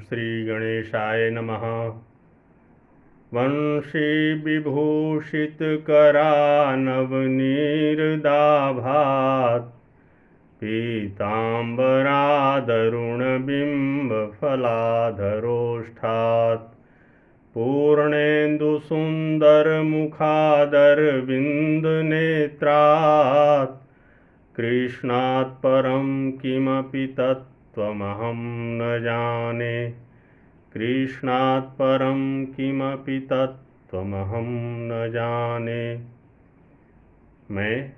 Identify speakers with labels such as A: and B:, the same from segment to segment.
A: श्रीगणेशाय नमः। वंशीविभूषितकरानवनीर्दाभात् पीताम्बरादरुणबिम्बफलाधरोष्ठात् पूर्णेन्दुसुन्दरमुखादरविन्दनेत्रात् कृष्णात् परं किमपि तत्त्वमहं न जाने। कृष्णात् परं किमपि तत्त्वमहं न जाने। मैं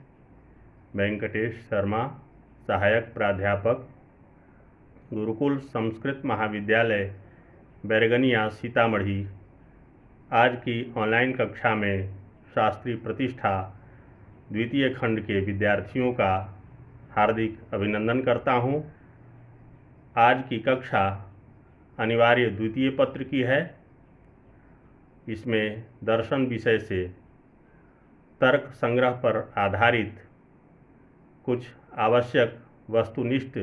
A: वेंकटेश शर्मा, सहायक प्राध्यापक, गुरुकुल संस्कृत महाविद्यालय बैरगनिया सीतामढ़ी, आज की ऑनलाइन कक्षा में शास्त्री प्रतिष्ठा द्वितीय खंड के विद्यार्थियों का हार्दिक अभिनंदन करता हूं। आज की कक्षा अनिवार्य द्वितीय पत्र की है। इसमें दर्शन विषय से तर्क संग्रह पर आधारित कुछ आवश्यक वस्तुनिष्ठ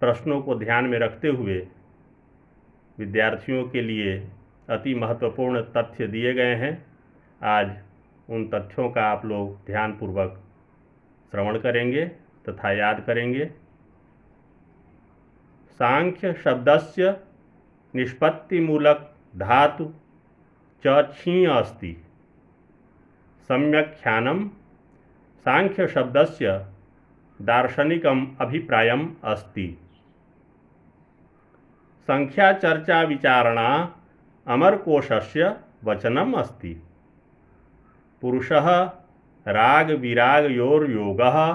A: प्रश्नों को ध्यान में रखते हुए विद्यार्थियों के लिए अति महत्वपूर्ण तथ्य दिए गए हैं। आज उन तथ्यों का आप लोग ध्यानपूर्वक श्रवण करेंगे तथा याद करेंगे। सांख्य शब्दस्य निष्पत्तिमूलक धातु च क्षीण अस्ति। सम्यक् सांख्य शब्दस्य दार्शनिकम् अभिप्रायम् अस्ति। संख्या चर्चा विचारणा अमरकोशस्य वचनम् अस्ति। पुरुषः राग विरागयोर्योगः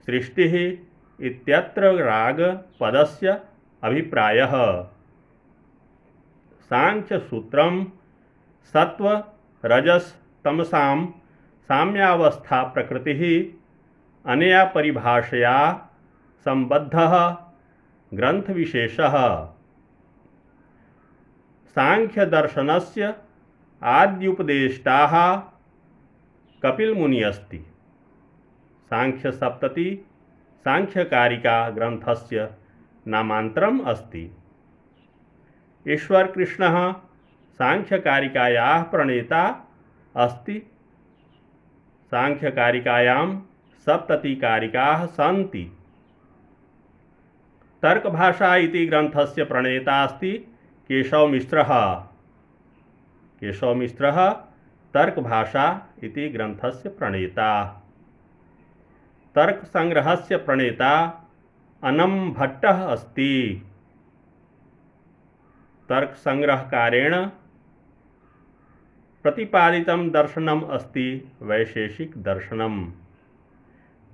A: सृष्टिः इत्यत्र राग पदस्य अभिप्रायः। सांख्य सूत्रम सत्व रजस तमसां साम्यावस्था प्रकृतिः अनया परिभाषया संबद्धः ग्रंथ विशेषः। सांख्य दर्शनस्य आद्युपदेष्टाः कपिलमुनि अस्ति। सांख्य सप्तति सांख्यकारिका ग्रंथस्य नामांतरम् अस्ति। ईश्वर कृष्णः सांख्यकारिकायाः प्रणेता अस्ति। सांख्यकारिकायां सप्ततिकारिकाः सन्ति। तर्कभाषा इति ग्रंथस्य प्रणेता अस्ति केशवमिश्रः। केशवमिश्रः तर्कभाषा इति ग्रंथस्य प्रणेता। तर्कसंग्रहस्य प्रणेता अन्नमभट्टः अस्ति। तर्कसंग्रहकारेण प्रतिपादितं दर्शनम् अस्ति वैशेषिक दर्शनम्।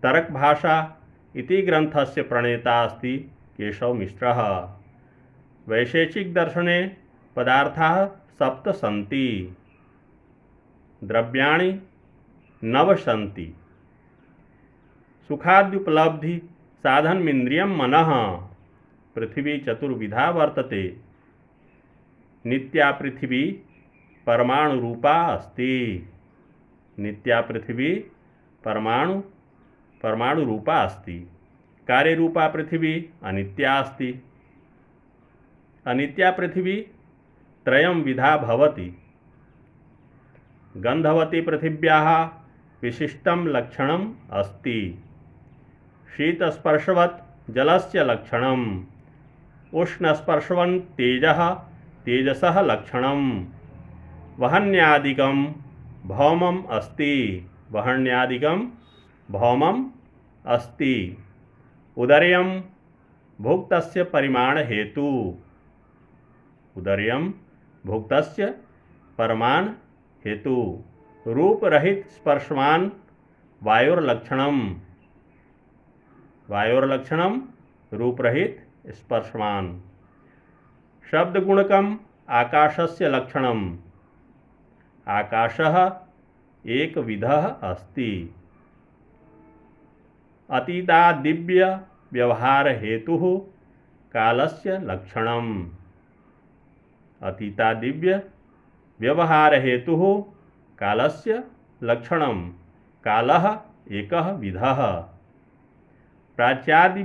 A: तर्कभाषा इति ग्रंथस्य प्रणेता अस्ति केशवमिश्रः। वैशेषिक दर्शने पदार्थाः सप्त सन्ति। द्रव्याणि नव सन्ति। सुखाद्युपलब्धि साधनमिन्द्रियं मनः। पृथिवी चतुर्विधा वर्तते। नित्या पृथिवी परमाणु रूपा अस्ति। नित्या पृथिवी परमाणु रूपा अस्ति। कार्य रूपा पृथिवी अनित्या अस्ति। अनित्या पृथिवी त्रयं विधा भवति। गंधवती पृथिव्याः विशिष्टं लक्षणम् अस्ति। शीतस्पर्शवत् जलस्य लक्षणम्। उष्णस्पर्शवन् तेजसः लक्षणम्। वहन्यादिकं भौमम् अस्ति। वहन्यादिकं भौमम् अस्ति। उदर्यं भुक्तस्य परिमाण हेतु। उदर्यं भुक्तस्य परिमाण हेतु। रूप रहित स्पर्शवान वायोर्लक्षणम्। वायोर्लक्षणम् रूप रहित स्पर्शवान। शब्द गुणकम आकाशस्य लक्षणम्। आकाशः एक विधः अस्ति। अतीता दिव्य व्यवहार हेतुः कालस्य लक्षणम्। अतीता दिव्य व्यवहार हेतुः कालस्य लक्षणम्। कालः एकः विधः। प्राच्यादि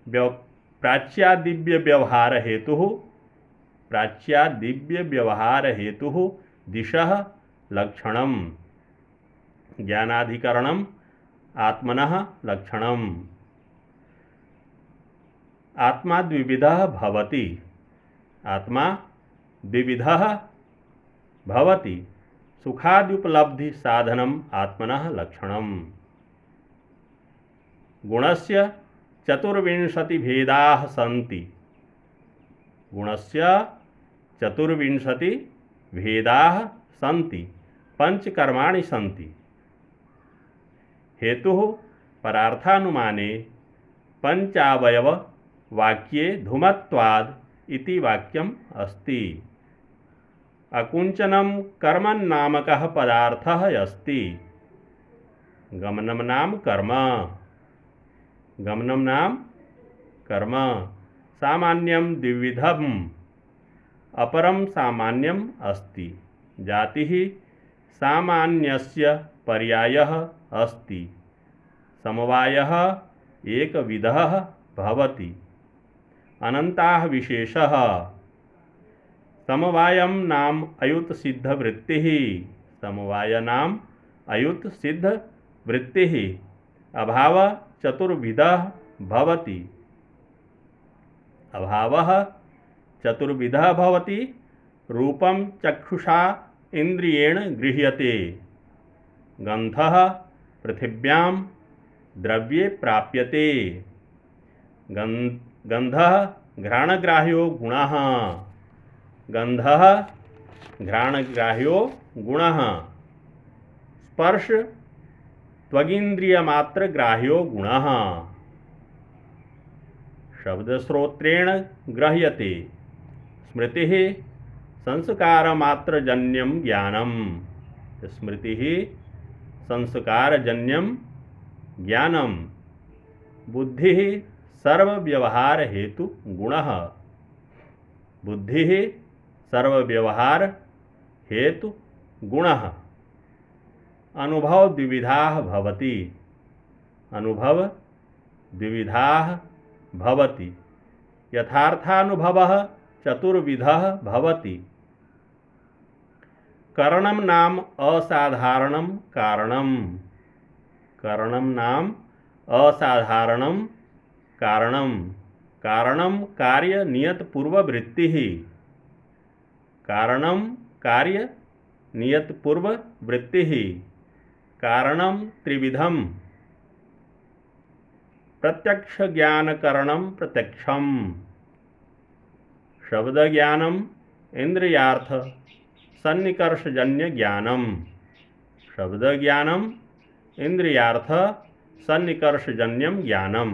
A: प्राच्यादिव्य व्यवहार हेतु प्राच्यादिव्य व्यवहार हेतु दिशः लक्षणम ज्ञानाधिकरणम आत्मनः लक्षणम। आत्मा द्विविधः भवति आत्मा द्विविधः भवति सुखाद्युपलब्धि साधनम आत्मनः लक्षणम। गुणस्य चतुर्विंशतिभेदाः सन्ति गुणस्य चतुर्विंशतिभेदाः सन्ति पंचकर्माणि सन्ति। हेतुः परार्थानुमाने पंचावयव वाक्ये धूमत्वाद् इति वाक्यम् अस्ति। अकुंचनं कर्मन्नामकः पदार्थः अस्ति। गमनं नाम कर्म गमनं नाम कर्म सामान्यं द्विविधम् अपरं सामान्यम् अस्ति। जातिः सामान्यस्य पर्यायः अस्ति। समवायः एकविधः भवति। अनन्ताः विशेषः समवायं नाम अयुत सिद्ध वृत्तिः समवाय नाम अयुत सिद्ध वृत्तिः। अभाव चतुर्विधः भवति अभावः चतुर्विधः भवति। रूपं चक्षुषा इंद्रियेण गृह्यते। गन्धः पृथिव्यां द्रव्ये प्राप्यते। गन्धः घ्राणग्राह्यो गुणः गन्धः घ्राणग्राह्यो गुणः। स्पर्श त्वगिन्द्रियमात्रग्राह्यो गुणः। शब्दश्रोत्रेण गृह्यते। स्मृतिः संस्कारमात्रजन्यं ज्ञानम् स्मृतिः संस्कारजन्यं ज्ञानम्। बुद्धिः सर्वव्यवहार हेतु गुणः बुद्धिः सर्वव्यवहार हेतु गुणः। अनुभव द्विविधाः भवति अनुभव द्विविधाः भवति। यथार्थानुभवः चतुर्विधः भवति। करणं नाम असाधारणं कारणं करणं नाम असाधारणं कारणं। कारणं कार्य नियत पूर्व वृत्तिः कारणं कार्य नियत पूर्व वृत्तिः। कारणं त्रिविधम् प्रत्यक्ष ज्ञान करणं प्रत्यक्षम। शब्द ज्ञानम इंद्रियार्थ सन्निकर्षजन्य ज्ञानम शब्द ज्ञानम इंद्रियार्थ सन्निकर्षजन्यम ज्ञानम।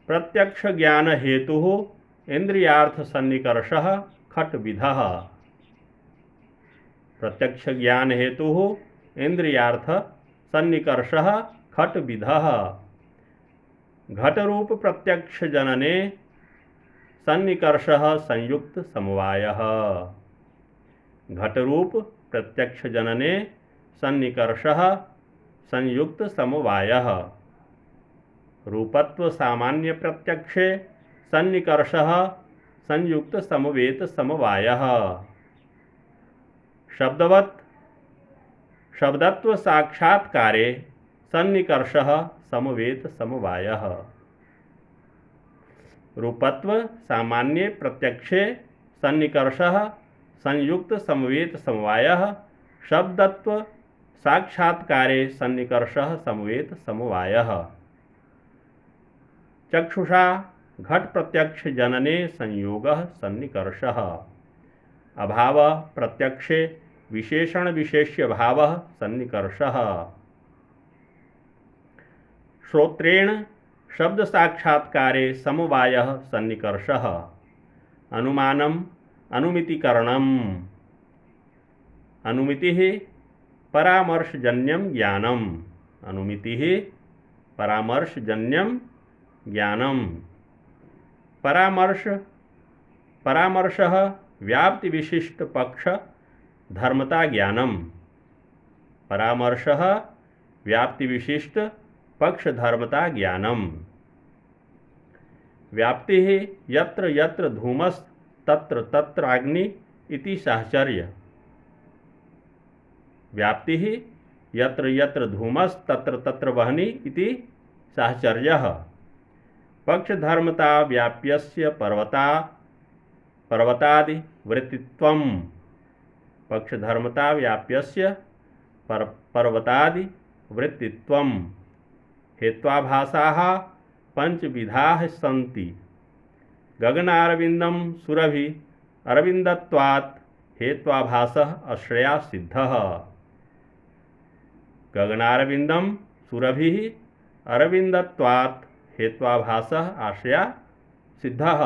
A: प्रत्यक्ष ज्ञान हेतु इंद्रियार्थ सन्निकर्षः खट विधः प्रत्यक्ष ज्ञान हेतु इंद्रियार्थ सन्निकर्षः खट विधः। घट रूप प्रत्यक्ष जनने सन्निकर्षः संयुक्त समवायः घट रूप प्रत्यक्ष जनने सन्निकर्षः संयुक्त समवायः। रूपत्व सामान्य प्रत्यक्षे सन्निकर्षः संयुक्त समवेत समवायः। शब्दत्व साक्षात्कारे सन्निकर्षः समवेत समवायः। रूपत्व सामान्य प्रत्यक्षे सन्निकर्षः संयुक्त समवेत समवायः। शब्दत्व साक्षात्कारे सन्निकर्षः समवेत समवायः। चक्षुषा घट प्रत्यक्ष जनने संयोगः सन्निकर्षः। अभाव प्रत्यक्षे विशेषण विशेष्य भावः सन्निकर्षः। श्रोत्रेण शब्द साक्षात्कारे समवायः सन्निकर्षः। अनुमानम अनुमितिकरणम् अनुमितिः परामर्शजन्यं ज्ञानम् अनुमितिः परामर्शजन्यं ज्ञानम्। परामर्शः व्याप्ति विशिष्ट पक्ष धर्मता ज्ञानम् परामर्शः व्याप्ति विशिष्ट पक्ष धर्मता ज्ञानम्। व्याप्तिः यत्र यत्र धूमस्तत्र तत्र अग्नि इति साहचर्य। व्याप्तिः यत्र यत्र धूमस्तत्र तत्र वह्नि इति साहचर्यः। पक्षधर्मता व्याप्यस्य पर्वतादिवृत्तित्वम्। पक्षधर्मता व्याप्यस्य पर्वतादिवृत्तित्वम्। हेत्वाभासाः पंचविधाः सन्ति। गगनारविन्दं सुरभि अरविन्दत्वात् हेत्वाभासः आश्रया सिद्धः। गगनारविन्दं सुरभिः अरविन्दत्वात् हेत्वाभासः आश्रया सिद्धः।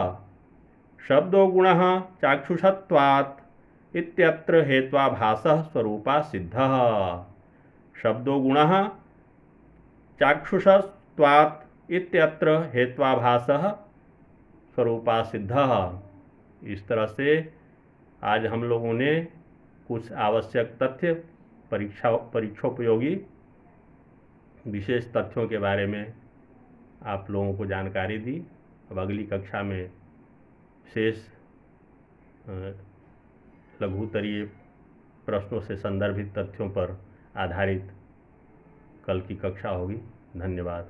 A: शब्दो गुणः चाक्षुषत्वात् इत्यत्र हेत्वाभासः स्वरूपा सिद्धः। शब्दो गुणः चाक्षुषत्वात् इत्यत्र हेत्वाभासः स्वरूपा सिद्धः। इस तरह से आज हम लोगों ने कुछ आवश्यक तथ्य परीक्षोपयोगी विशेष तथ्यों के बारे में आप लोगों को जानकारी दी। अब अगली कक्षा में शेष लघुतरीय प्रश्नों से संदर्भित तथ्यों पर आधारित कल की कक्षा होगी। धन्यवाद।